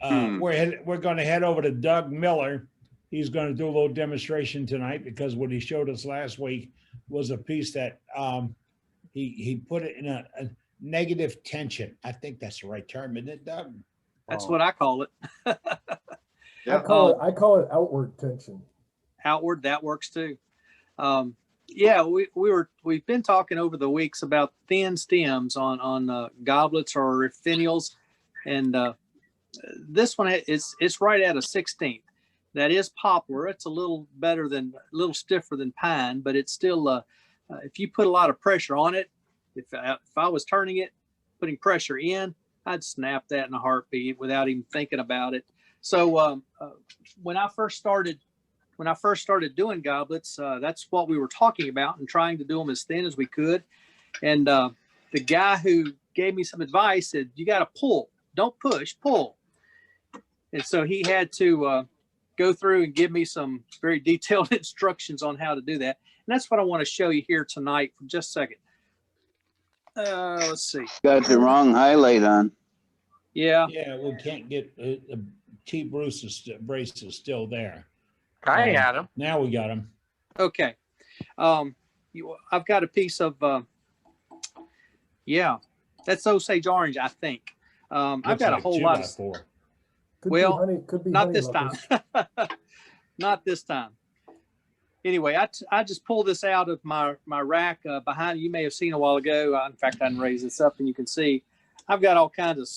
We're going to head over to Doug Miller. He's going to do a little demonstration tonight because what he showed us last week was a piece that he put it in a negative tension. I think that's the right term, isn't it, Doug? That's what I call it. Yeah. I call it outward tension. Outward, that works too. Yeah, we've been talking over the weeks about thin stems on goblets or finials, and this one it's right at a 16th. That is poplar. It's a little stiffer than pine, but it's still if you put a lot of pressure on it, if I was turning it, putting pressure in, I'd snap that in a heartbeat without even thinking about it. So when I first started doing goblets, that's what we were talking about and trying to do them as thin as we could. And the guy who gave me some advice said, you got to pull, don't push, pull. And so he had to go through and give me some very detailed instructions on how to do that. And that's what I want to show you here tonight for just a second. Let's see. Got the wrong highlight on. Yeah. Yeah, we can't get T. Bruce's brace is still there. I had them. Now we got them. Okay. I've got a piece of, yeah, that's Osage orange, I think. I've got a whole lot of. Could be not this time. Not this time. Anyway, I just pulled this out of my rack behind. You may have seen a while ago. In fact, I can raise this up and you can see I've got all kinds of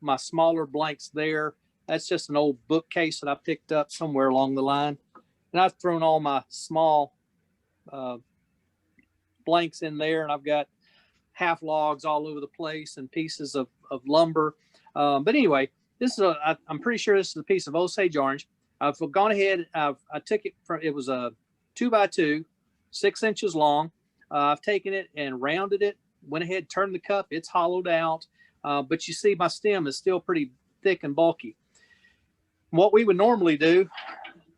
my smaller blanks there. That's just an old bookcase that I picked up somewhere along the line. And I've thrown all my small blanks in there, and I've got half logs all over the place and pieces of lumber. But anyway, this is I'm pretty sure this is a piece of Osage orange. I've gone ahead. I took it from, it was a 2x2, 6 inches long. I've taken it and rounded it, went ahead, turned the cup. It's hollowed out. But you see my stem is still pretty thick and bulky. What we would normally do,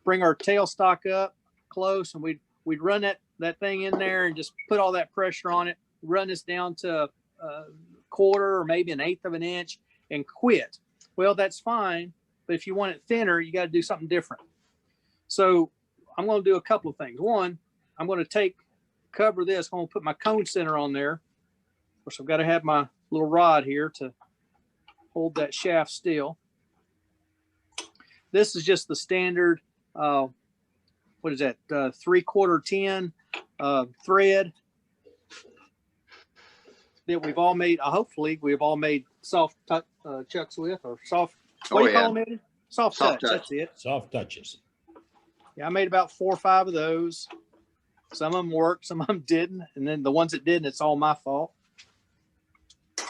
bring our tailstock up close, and we'd run that thing in there and just put all that pressure on it, run this down to a quarter or maybe an eighth of an inch and quit. Well, that's fine. But if you want it thinner, you got to do something different. So I'm going to do a couple of things. One, I'm going to cover this. I'm going to put my cone center on there. Of course, I've got to have my little rod here to hold that shaft still. This is just the standard, what is that, 3/4 tin thread that we've all made. Hopefully, we've all made soft chucks with, or soft. What do you call them, Eddie? Soft touch. That's it. Soft touches. Yeah, I made about 4 or 5 of those. Some of them worked, some of them didn't, and then the ones that didn't, it's all my fault.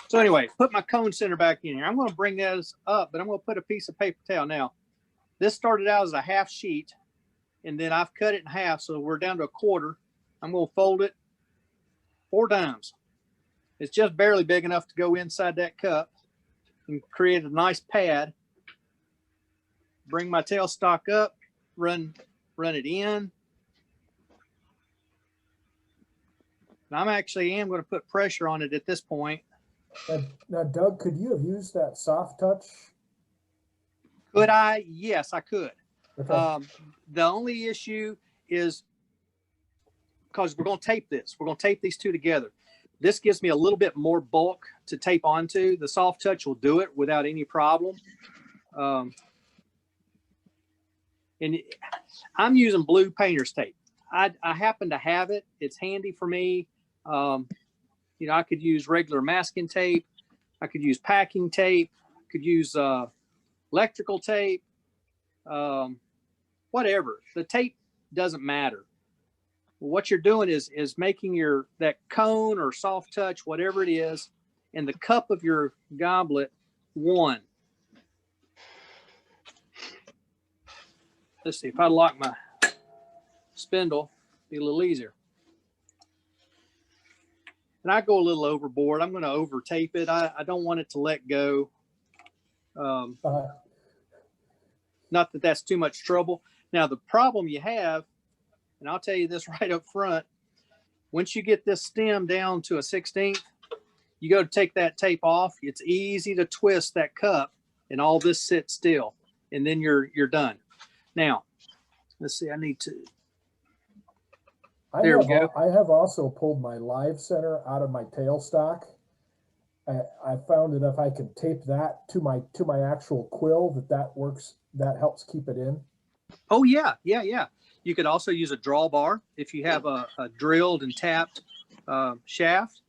So anyway, put my cone center back in here. I'm going to bring those up, but I'm going to put a piece of paper towel now. This started out as a half sheet, and then I've cut it in half, so we're down to a quarter. I'm going to fold it 4 times. It's just barely big enough to go inside that cup and create a nice pad. Bring my tailstock up, run it in. And I'm going to put pressure on it at this point. Now, Doug, could you have used that soft touch? Could I? Yes, I could. Okay. The only issue is because we're going to tape this. We're going to tape these two together. This gives me a little bit more bulk to tape onto. The soft touch will do it without any problem. And I'm using blue painter's tape. I happen to have it. It's handy for me. You know, I could use regular masking tape. I could use packing tape. I could use electrical tape. Whatever. The tape doesn't matter. What you're doing is making that cone or soft touch, whatever it is, and the cup of your goblet one. Let's see, if I lock my spindle, it'd be a little easier. And I go a little overboard. I'm going to over tape it. I don't want it to let go. Not that that's too much trouble. Now, the problem you have, and I'll tell you this right up front, once you get this stem down to a 16th, you go to take that tape off. It's easy to twist that cup and all this sits still, and then you're done. Now, let's see. I need to. There we go. I have also pulled my live center out of my tailstock. I found that if I can tape that to my actual quill, that works. That helps keep it in. Oh yeah. You could also use a drawbar if you have a drilled and tapped shaft.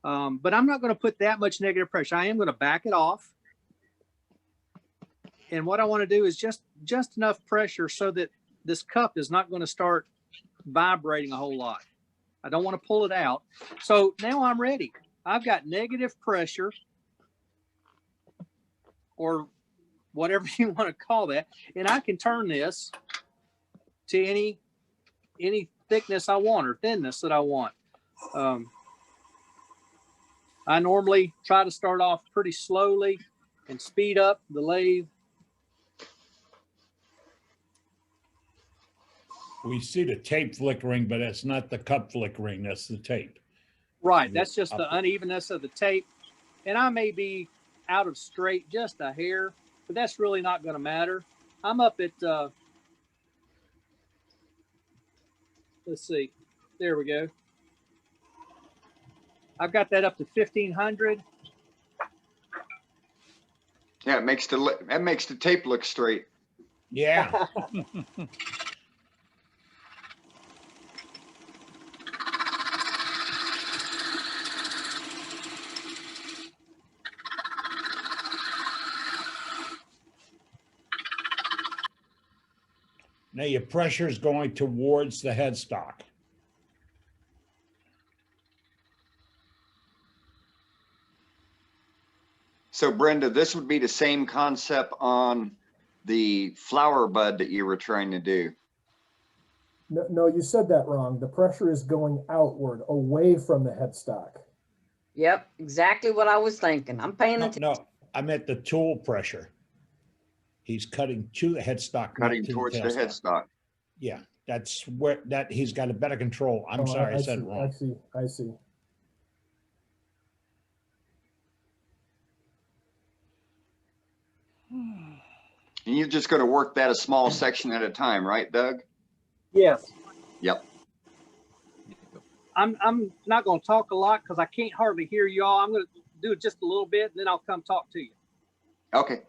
But I'm not going to put that much negative pressure. I am going to back it off. And what I want to do is just enough pressure so that this cup is not going to start vibrating a whole lot. I don't want to pull it out. So now I'm ready. I've got negative pressure, or whatever you want to call that, and I can turn this to any thickness I want or thinness that I want. I normally try to start off pretty slowly and speed up the lathe. We see the tape flickering, but that's not the cup flickering. That's the tape. Right. That's just the unevenness of the tape. And I may be out of straight just a hair, but that's really not going to matter. I'm up at, let's see. There we go. I've got that up to 1500. Yeah, that makes the tape look straight. Yeah. Now your pressure is going towards the headstock. So Brenda, this would be the same concept on the flower bud that you were trying to do. No, you said that wrong. The pressure is going outward, away from the headstock. Yep, exactly what I was thinking. I'm paying attention. No, I meant the tool pressure. He's cutting to the headstock. Cutting towards the headstock. Yeah, that's where he's got a better control. I'm sorry, I said it wrong. I see. And you're just going to work that a small section at a time, right, Doug? Yes. Yep. I'm not going to talk a lot because I can't hardly hear you all. I'm going to do it just a little bit, and then I'll come talk to you. Okay.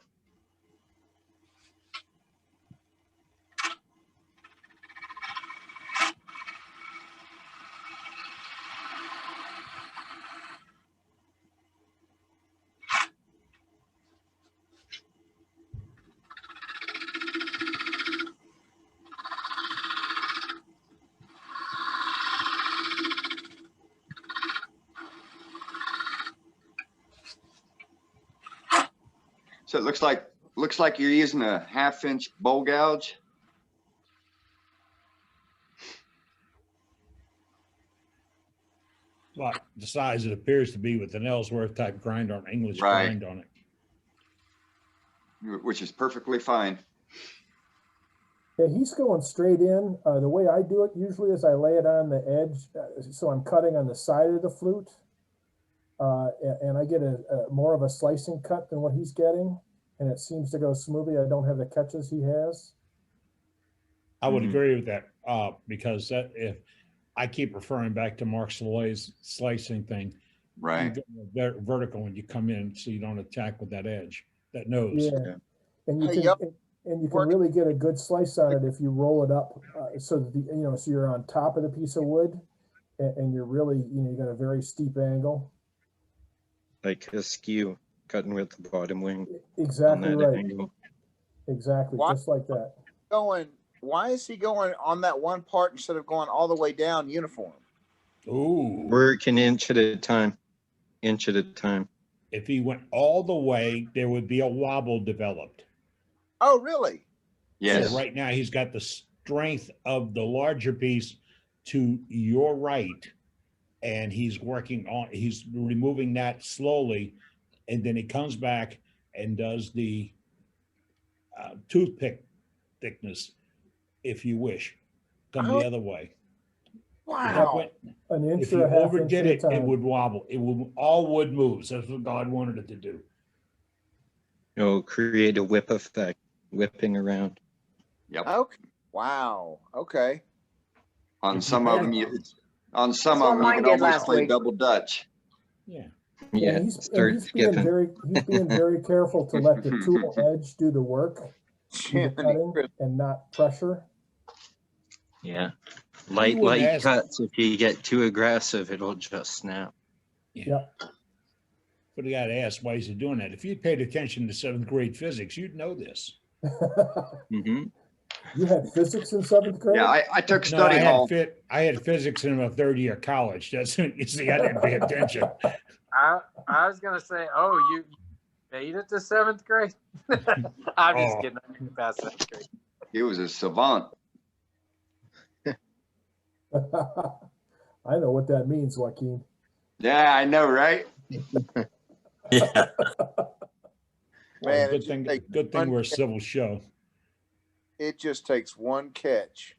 So it looks like you're using a 1/2-inch bowl gouge. Well, the size it appears to be with an Ellsworth type grind on English Right. grind on it. Which is perfectly fine. Yeah, he's going straight in. The way I do it usually is I lay it on the edge, so I'm cutting on the side of the flute, and I get a more of a slicing cut than what he's getting, and it seems to go smoothly. I don't have the catches he has. I would agree with that because if I keep referring back to Mark Saloy's slicing thing, Right. you go vertical when you come in, so you don't attack with that edge, that nose. Yeah, and you Hey, can yep. and you can really get a good slice on it if you roll it up so that so you're on top of the piece of wood, and you're really you got a very steep angle. Like a skew cutting with the bottom wing. Exactly on that right. angle. Exactly, Why- just like that. Why is he going on that one part instead of going all the way down uniform? Ooh. Work an inch at a time. Inch at a time. If he went all the way, there would be a wobble developed. Oh, really? Yes. So right now he's got the strength of the larger piece to your right, and he's removing that slowly, and then he comes back and does the toothpick thickness, if you wish, come the other way. Wow. An inch If or you a half overdid inch it, at a it time. would wobble. It would all wood moves. That's what God wanted it to do. It'll create a whip effect, whipping around. Yep. Okay. Wow. Okay. On some of them, on some That's of what them, you mine can did almost last play week. double Dutch. Yeah. Yeah, And start he's being skipping. very careful to let the tool edge do the work, do the Jiminy cutting, Christmas. and not pressure. Yeah. wouldn't Light ask- cuts. If you get too aggressive, it'll just snap. Yep. But I got to ask, why is he doing that? If you'd paid attention to 7th grade physics, you'd know this. Mm-hmm. You had physics in 7th grade? Yeah, I took No, study hall. I had physics in my 3rd year of college. That's you see, I didn't pay attention. I was gonna say, oh, you made it to 7th grade. I'm just Oh. kidding. I didn't pass 7th grade. He was a savant. I know what that means, Joaquin. Yeah, I know, right? Yeah. Man, good thing we're a civil show. it just takes one catch.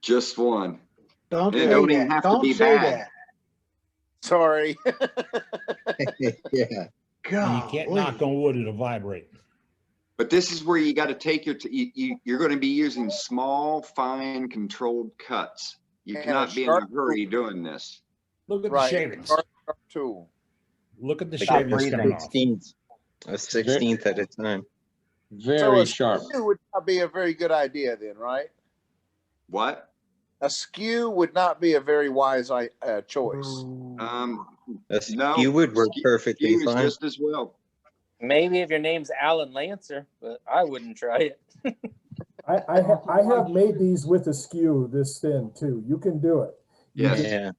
Just one. Don't It say don't even that. have to Don't be say bad. that. Sorry. Yeah. You can't knock on wood, it'll vibrate. But this is where you got to take you're going to be using small, fine, controlled cuts. You And cannot a be in a sharp hurry doing this. Look at Right. the shavings. Sharp tool. Look at the Stop shavings breathing. coming off. 16th at a time. Very a sharp. skew would not be a very good idea then, right? What? A skew would not be a very wise choice. A No, skew would work skew- perfectly skew is fine. just as well. Maybe if your name's Alan Lancer, but I wouldn't try it. I have made these with a skew this thin too. You can do it. Yes. Yeah,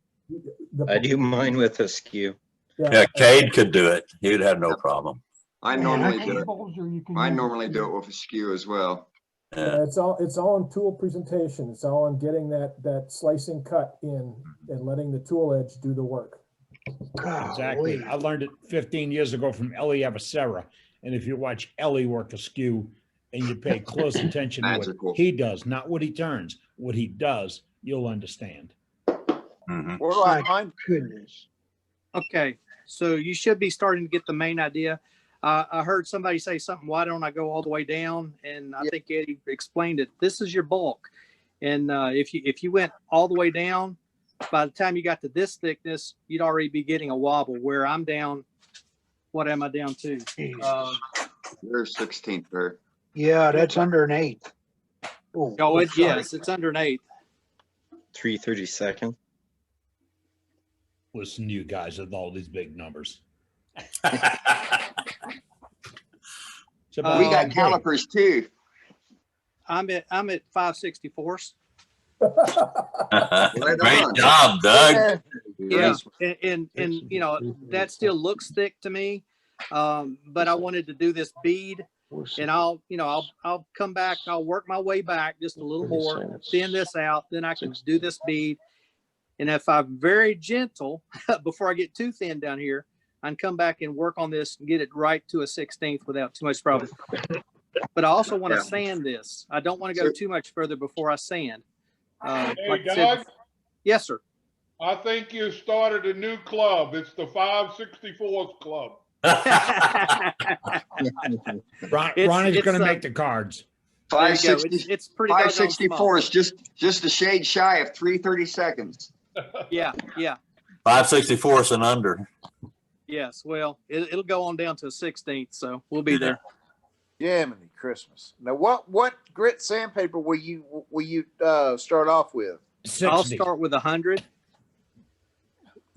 The- I do mine with a skew. Yeah, Cade could do it. He'd have no problem. I Man, normally do it. cables, or you can I use normally a do it with a skew as well. Yeah. It's all in tool presentation. It's all in getting that slicing cut in and letting the tool edge do the work. Exactly. Golly. I learned it 15 years ago from Ellie Avicera. And if you watch Ellie work a skew and you pay close attention to Magical. what he does, not what he turns, what he does, you'll understand. Mhm. Where do I My find? goodness. Okay, so you should be starting to get the main idea. I heard somebody say something, why don't I go all the way down? And I think Eddie explained it. This is your bulk. And if you went all the way down, by the time you got to this thickness, you'd already be getting a wobble where I'm down. What am I down to? Jesus. You're 16th there. Yeah, that's under an 1/8. Oh, yes, it's under an 1/8. 3/32. Listen to you guys with all these big numbers. It's We about got big. calipers too. I'm at 5/64. Great job, Doug. Yeah, and you know that still looks thick to me, but I wanted to do this bead, and I'll come back. I'll work my way back just a little more, thin this out, then I can do this bead. And if I'm very gentle before I get too thin down here, I can come back and work on this and get it right to a 16th without too much problem. But I also want to sand this. I don't want to go too much further before I sand. Hey, like I Doug, said, yes, sir. I think you started a new club. It's the 564th Club. Ronnie's going to make the cards. There you go. 560, It's pretty doggone 564 small. is just a shade shy of 3/32. Yeah. 5/64 and under. Yes. Well, it'll go on down to a 16th, so we'll be there. Jiminy Christmas. Now, what grit sandpaper will you start off with? 60. I'll start with 100.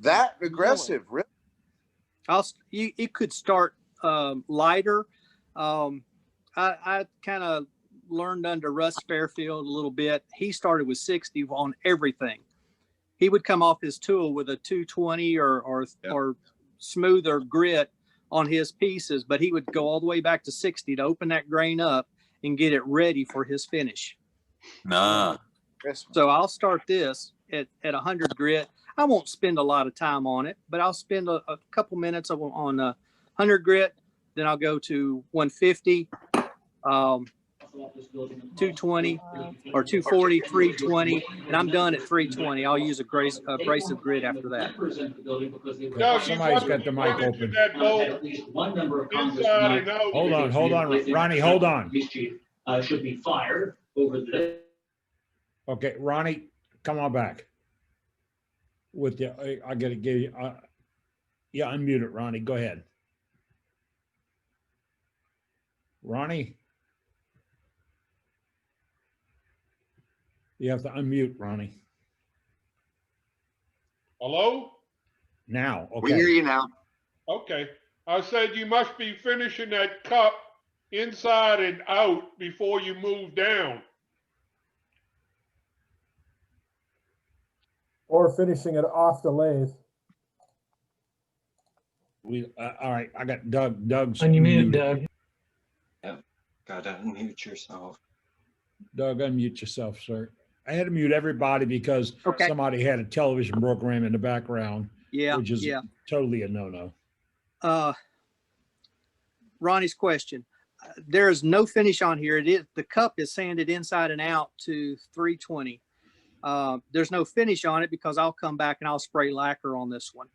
That aggressive, really? You could start lighter. I kind of learned under Russ Fairfield a little bit. He started with 60 on everything. He would come off his tool with a 220 or smoother grit on his pieces, but he would go all the way back to 60 to open that grain up and get it ready for his finish. Nah. So I'll start this at 100 grit. I won't spend a lot of time on it, but I'll spend a couple minutes on 100 grit. Then I'll go to 150. 220 or 240, 320, and I'm done at 320. I'll use a abrasive grid after that. Doug, you Somebody's must got the be mic finishing open. that bolt inside and out. Hold on, Ronnie, hold on. Should be fired over the. Okay, Ronnie, come on back. With you, I gotta give you, yeah, unmute it, Ronnie, go ahead. Ronnie? You have to unmute, Ronnie. Hello? Now, We hear okay. you now. Okay. I said you must be finishing that cup inside and out before you move down. Or finishing it off the lathe. All right, I got Doug's. Unmute, unmuted. Doug. Gotta unmute yourself. Doug, unmute yourself, sir. I had to mute everybody because Okay. somebody had a television program in the background, Yeah, which is yeah. totally a no-no. Ronnie's question. There is no finish on here. The cup is sanded inside and out to 320. There's no finish on it because I'll come back and I'll spray lacquer on this one.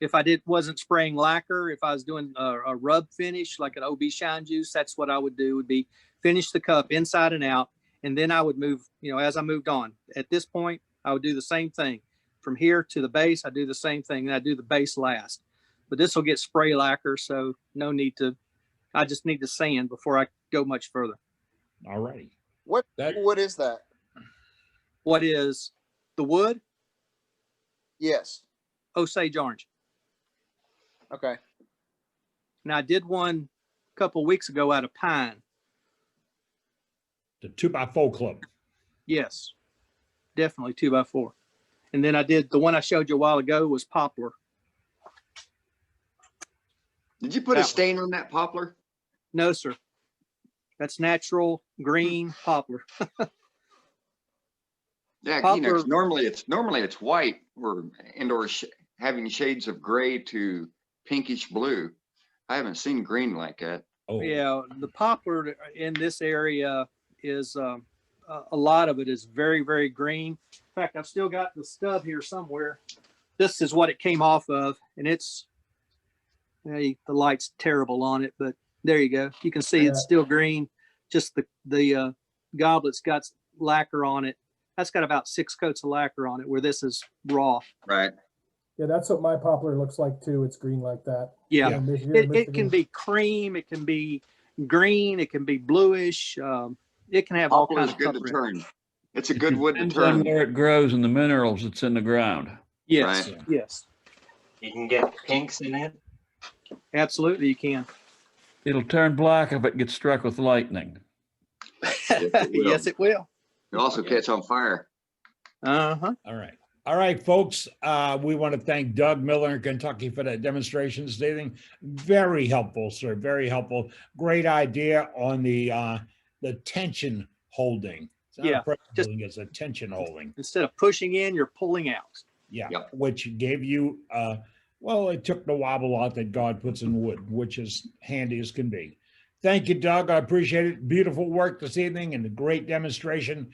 If I wasn't spraying lacquer, if I was doing a rub finish like an OB shine juice, that's what I would do, would be finish the cup inside and out. And then I would move, as I moved on. At this point, I would do the same thing. From here to the base, I do the same thing. And I do the base last. But this will get spray lacquer, so no need to, I just need to sand before I go much further. All righty. What is that? What is the wood? Yes. Osage orange. Okay. Now I did one a couple of weeks ago out of pine. The 2x4 club. Yes, definitely 2x4. And then I did the one I showed you a while ago was poplar. Did you put a stain on that poplar? No, sir. That's natural green poplar. Yeah, Poplar. 'cause normally it's white or having shades of gray to pinkish blue. I haven't seen green like that. Oh, Yeah, the poplar in this area is a lot of it is very, very green. In fact, I've still got the stub here somewhere. This is what it came off of, and it's the light's terrible on it, but there you go. You can see it's still green. Just the goblet's got lacquer on it. That's got about 6 coats of lacquer on it, where this is raw. Right. Yeah, that's what my poplar looks like too. It's green like that. Yeah, Here in it Michigan. can be cream, it can be green, it can be bluish. It can have all Poplar kinds is of good to color. turn. It's a good wood to Depends on turn. where it grows and the minerals that's in the ground. Yes, Right. yes, You can get pinks in it. absolutely, you can. It'll turn black if it gets struck with lightning. Yes, it will. It'll also catch on fire. Uh-huh. all right. All right, folks. We want to thank Doug Miller in Kentucky for that demonstration this evening. Very helpful, sir. Very helpful. Great idea on the tension holding. It's not Yeah, a pressure just- holding, it's a tension holding. Instead of pushing in, you're pulling out. Yeah, Yep. which gave you, well, it took the wobble out that God puts in wood, which is handy as can be. Thank you, Doug. I appreciate it. Beautiful work this evening and a great demonstration.